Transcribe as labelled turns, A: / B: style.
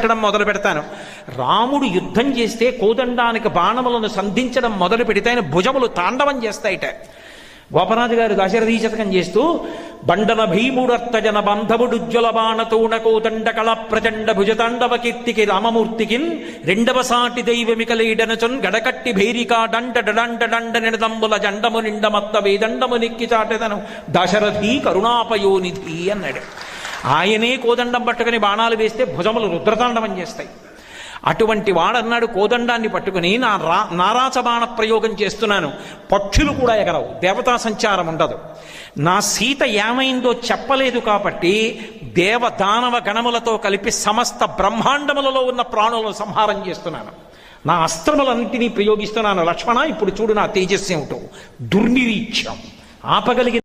A: పెట్టడం మొదలు పెడతాను. రాముడు యుద్ధం చేస్తే కోదండానికి బాణములను సంధించడం మొదలు పెడితే ఆయన భుజములు తాండవం చేస్తాయిట. గోపరాజు గారు దాశరథీ శతకం చేస్తూ బండన భీముడర్తజన బంధవుడుజ్వల బాణతోణ కోదండ కళ ప్రచండ భుజతాండవ కీర్తికి రామమూర్తికిన్ రెండవ సాటి దైవమికలీడనచొన్ గడకట్టి భేరికా డండ డండ డండ నిడదంబుల జండము నిండమత్త వేదండము నెక్కి చాటెదను దాశరథీ కరుణాపయోనిధి అన్నాడు. ఆయనే కోదండం పట్టుకుని బాణాలు వేస్తే భుజములు రుద్రతాండవం చేస్తాయి. అటువంటి వాడన్నాడు కోదండాన్ని పట్టుకుని నారాచ బాణ ప్రయోగం చేస్తున్నాను, పక్షులు కూడా ఎగరవు, దేవతా సంచారం ఉండదు. నా సీత ఏమైందో చెప్పలేదు కాబట్టి దేవదానవ గణములతో కలిపి సమస్త బ్రహ్మాండములలో ఉన్న ప్రాణులను సంహారం చేస్తున్నాను. నా అస్త్రములన్నింటినీ ప్రయోగిస్తున్నాను. లక్ష్మణ ఇప్పుడు చూడు నా తేజస్సు ఏమిటో, దుర్నిరీక్ష్యం, ఆపగలిగిన